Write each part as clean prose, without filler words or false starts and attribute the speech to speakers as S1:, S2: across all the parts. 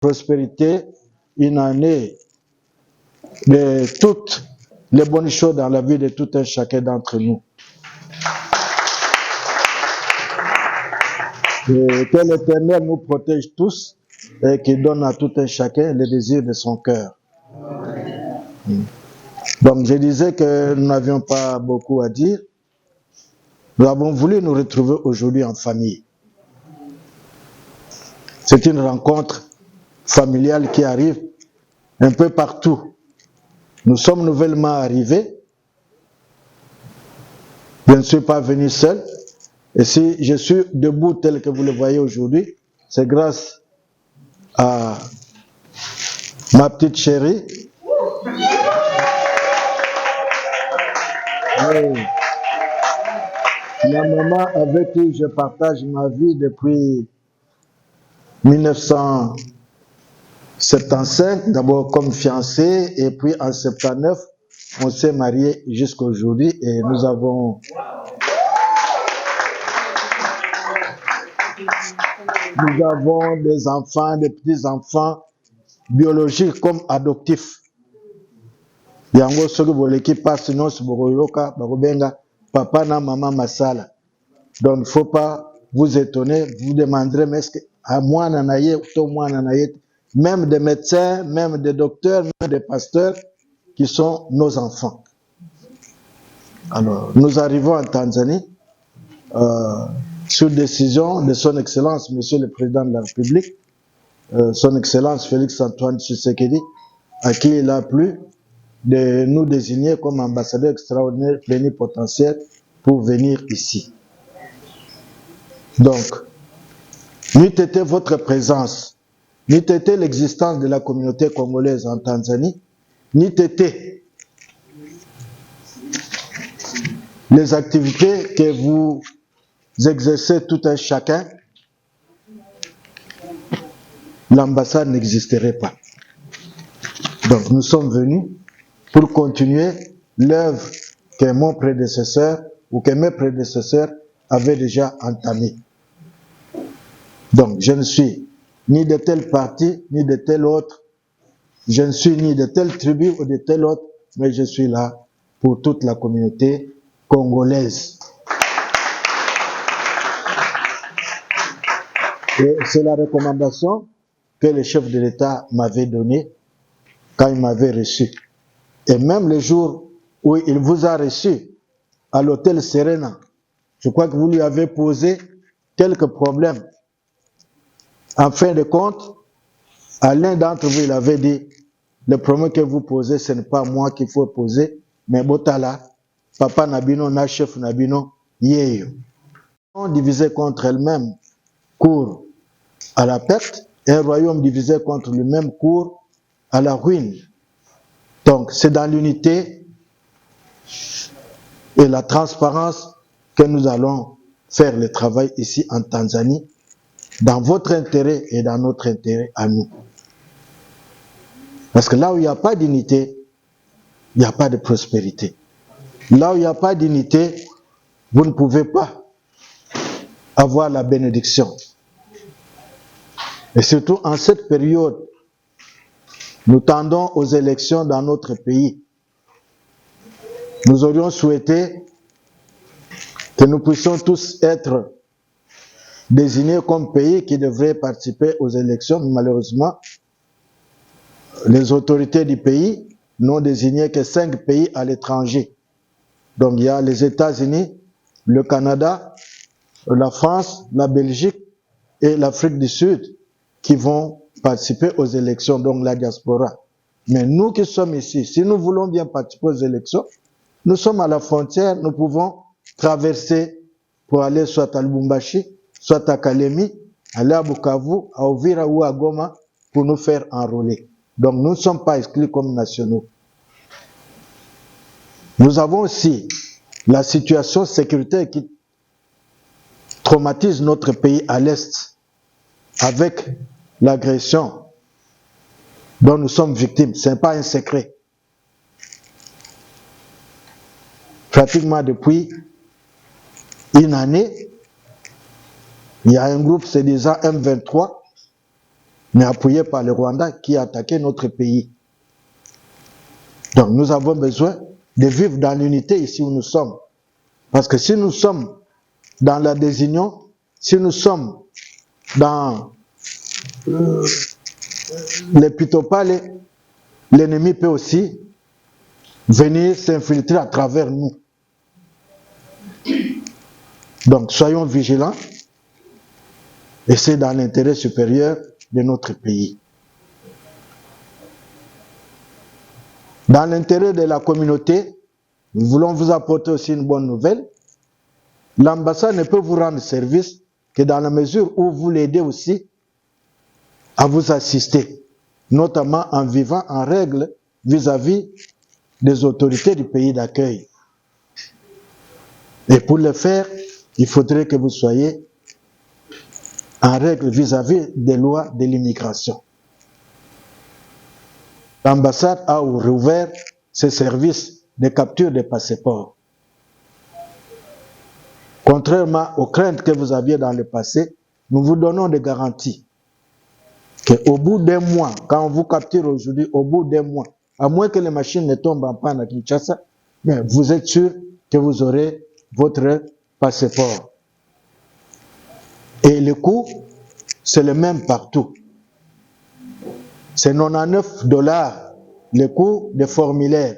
S1: prospérité, une année de toutes les bonnes choses dans la vie de tout un chacun d'entre nous. Et que l'Éternel nous protège tous et qu'il donne à tout un chacun le désir de son cœur. Donc je disais que nous n'avions pas beaucoup à dire. Nous avons voulu nous retrouver aujourd'hui en famille. C'est une rencontre familiale qui arrive un peu partout. Nous sommes nouvellement arrivés. Je ne suis pas venu seul. Et si je suis debout tel que vous le voyez aujourd'hui, c'est grâce à ma petite chérie. Et la maman avec qui je partage ma vie depuis 1975, d'abord comme fiancé, et puis en 79, on s'est mariés jusqu'à aujourd'hui et nous avons des enfants, des petits-enfants biologiques comme adoptifs. Yango soki boleki passe non boroyoka bakobenga papa na maman masala. Donc il ne faut pas vous étonner, vous demanderez mais est-ce que à moi nanaye ou moi nanaye, même des médecins, même des docteurs, même des pasteurs qui sont nos enfants. Alors nous arrivons en Tanzanie sur décision de son Excellence Monsieur le Président de la République, son Excellence Félix Antoine Tshisekedi, à qui il a plu de nous désigner comme ambassadeur extraordinaire plénipotentiaire pour venir ici. Donc, n'eût été votre présence, n'eût été l'existence de la communauté congolaise en Tanzanie, n'eût été les activités que vous exercez tout un chacun, l'ambassade n'existerait pas. Donc, nous sommes venus pour continuer l'œuvre que mon prédécesseur ou que mes prédécesseurs avaient déjà entamée. Donc, je ne suis ni de tel parti, ni de tel autre. Je ne suis ni de telle tribu ou de tel autre, mais je suis là pour toute la communauté congolaise. Et c'est la recommandation que le chef de l'État m'avait donnée quand il m'avait reçu. Et même le jour où il vous a reçu à l'hôtel Serena, je crois que vous lui avez posé quelques problèmes. En fin de compte, à l'un d'entre vous, il avait dit, le problème que vous posez, ce n'est pas moi qu'il faut poser, mais Botala, Papa Nabino, na chef Nabino, Yeyo. Un divisé contre elle-même court à la perte, et un royaume divisé contre lui-même court à la ruine. Donc, c'est dans l'unité et la transparence que nous allons faire le travail ici en Tanzanie, dans votre intérêt et dans notre intérêt à nous. Parce que là où il n'y a pas d'unité, il n'y a pas de prospérité. Là où il n'y a pas d'unité, vous ne pouvez pas avoir la bénédiction. Et surtout en cette période, nous tendons aux élections dans notre pays. Nous aurions souhaité que nous puissions tous être désignés comme pays qui devrait participer aux élections. Mais malheureusement, les autorités du pays n'ont désigné que 5 pays à l'étranger. Donc il y a les États-Unis, le Canada, la France, la Belgique et l'Afrique du Sud qui vont participer aux élections, donc la diaspora. Mais nous qui sommes ici, si nous voulons bien participer aux élections, nous sommes à la frontière, nous pouvons traverser pour aller soit à Lubumbashi, soit à Kalemi, aller à Bukavu, à Uvira ou à Goma pour nous faire enrôler. Donc nous ne sommes pas exclus comme nationaux. Nous avons aussi la situation sécuritaire qui traumatise notre pays à l'Est avec l'agression dont nous sommes victimes. Ce n'est pas un secret. Pratiquement depuis une année, il y a un groupe se disant M23 mais appuyé par le Rwanda qui a attaqué notre pays. Donc nous avons besoin de vivre dans l'unité ici où nous sommes. Parce que si nous sommes dans la désunion, si nous sommes dans les pitopales, l'ennemi peut aussi venir s'infiltrer à travers nous. Donc soyons vigilants et c'est dans l'intérêt supérieur de notre pays. Dans l'intérêt de la communauté, nous voulons vous apporter aussi une bonne nouvelle. L'ambassade ne peut vous rendre service que dans la mesure où vous l'aidez aussi à vous assister, notamment en vivant en règle vis-à-vis des autorités du pays d'accueil. Et pour le faire, il faudrait que vous soyez en règle vis-à-vis des lois de l'immigration. L'ambassade a rouvert ses services de capture des passeports. Contrairement aux craintes que vous aviez dans le passé, nous vous donnons des garanties qu'au bout d'un mois, quand on vous capture aujourd'hui, au bout d'un mois, à moins que les machines ne tombent en panne à Kinshasa, mais vous êtes sûr que vous aurez votre passeport. Et le coût, c'est le même partout. C'est 99 $ le coût des formulaires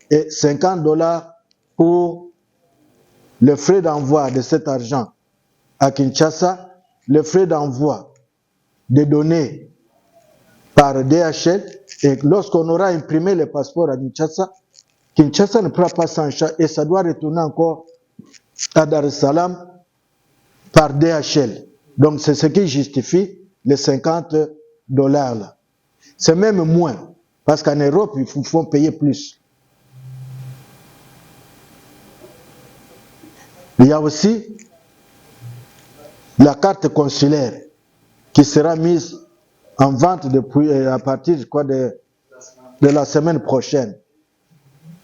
S1: et 50 $ pour le frais d'envoi de cet argent à Kinshasa, le frais d'envoi des données par DHL, et lorsqu'on aura imprimé le passeport à Kinshasa, Kinshasa ne pourra pas s'en charger et ça doit retourner encore à Dar es Salaam par DHL. Donc c'est ce qui justifie les 50 $ là. C'est même moins, parce qu'en Europe, il faut payer plus. Il y a aussi la carte consulaire qui sera mise en vente depuis, à partir de la semaine prochaine.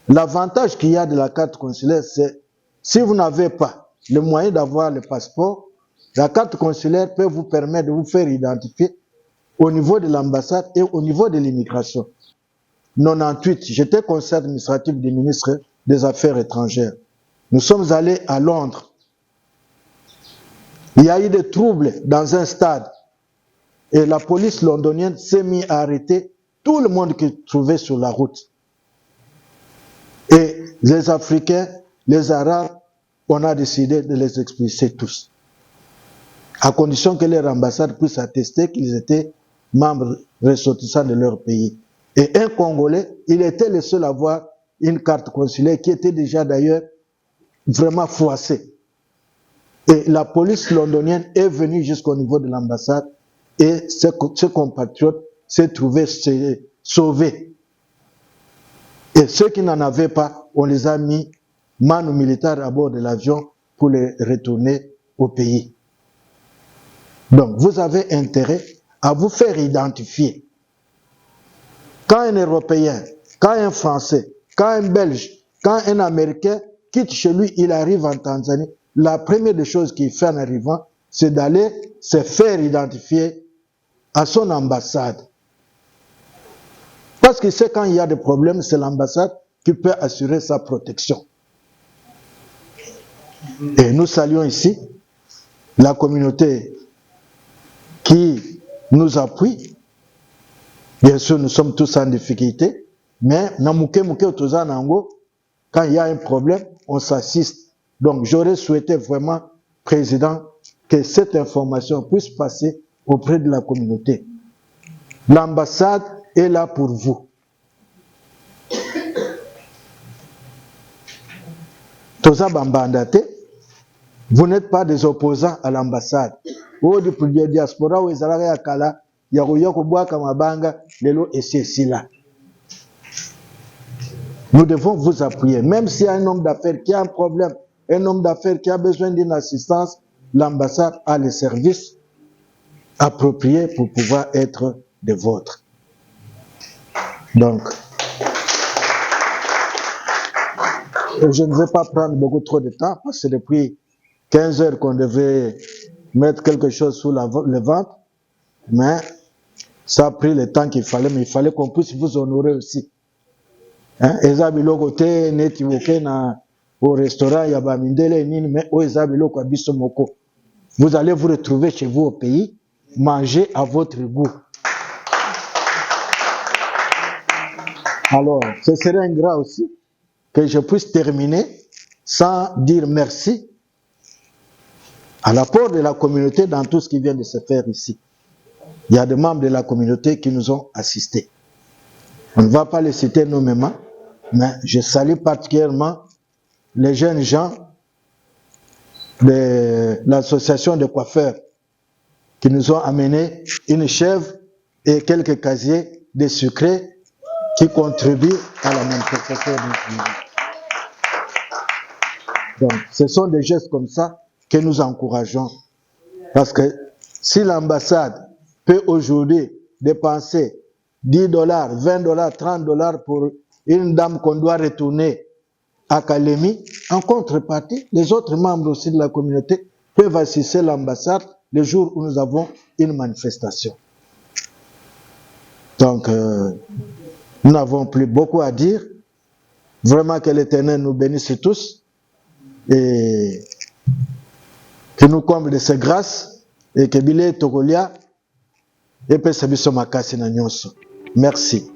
S1: L'avantage qu'il y a de la carte consulaire, c'est si vous n'avez pas le moyen d'avoir le passeport, la carte consulaire peut vous permettre de vous faire identifier au niveau de l'ambassade et au niveau de l'immigration. 98, j'étais conseiller administratif du ministre des Affaires étrangères. Nous sommes allés à Londres. Il y a eu des troubles dans un stade et la police londonienne s'est mise à arrêter tout le monde qui trouvait sur la route. Et les Africains, les Arabes, on a décidé de les expulser tous, à condition que leur ambassade puisse attester qu'ils étaient membres ressortissants de leur pays. Et un Congolais, il était le seul à avoir une carte consulaire qui était déjà d'ailleurs vraiment froissée. Et la police londonienne est venue jusqu'au niveau de l'ambassade et ses compatriotes s'est trouvé sauvés. Et ceux qui n'en avaient pas, on les a mis manu militaire à bord de l'avion pour les retourner au pays. Donc vous avez intérêt à vous faire identifier. Quand un Européen, quand un Français, quand un Belge, quand un Américain quitte chez lui, il arrive en Tanzanie, la première des choses qu'il fait en arrivant, c'est d'aller se faire identifier à son ambassade. Parce que c'est quand il y a des problèmes, c'est l'ambassade qui peut assurer sa protection. Et nous saluons ici la communauté qui nous appuie. Bien sûr, nous sommes tous en difficulté, mais quand il y a un problème, on s'assiste. Donc, j'aurais souhaité vraiment, Président, que cette information puisse passer auprès de la communauté. L'ambassade est là pour vous. Vous n'êtes pas des opposants à l'ambassade. Nous devons vous appuyer. Même s'il y a un homme d'affaires qui a un problème, un homme d'affaires qui a besoin d'une assistance, l'ambassade a les services appropriés pour pouvoir être des vôtres. Donc, je ne vais pas prendre beaucoup trop de temps parce que depuis 15 heures qu'on devait mettre quelque chose sous le ventre, mais Ça a pris le temps qu'il fallait, mais il fallait qu'on puisse vous honorer aussi. Hein? Ezabi loko te neti woke na au restaurant yaba mindele nini, mais o ezabi loko abiso moko. Vous allez vous retrouver chez vous au pays, manger à votre goût. Alors, ce serait ingrat aussi que je puisse terminer sans dire merci à l'apport de la communauté dans tout ce qui vient de se faire ici. Il y a des membres de la communauté qui nous ont assistés. On ne va pas les citer nommément, mais je salue particulièrement les jeunes gens de l'association de coiffeurs qui nous ont amené une chèvre et quelques casiers de sucré qui contribuent à la manifestation de notre vie. Donc, ce sont des gestes comme ça que nous encourageons. Parce que si l'ambassade peut aujourd'hui dépenser 10 $, 20 $, 30 $ pour une dame qu'on doit retourner à Kalemi, en contrepartie, les autres membres aussi de la communauté peuvent assister l'ambassade le jour où nous avons une manifestation. Donc, nous n'avons plus beaucoup à dire. Vraiment que l'Éternel nous bénisse tous et que nous comble de ses grâces et que Bilé Togolia et Pesabiso Makasi na nyonso. Merci.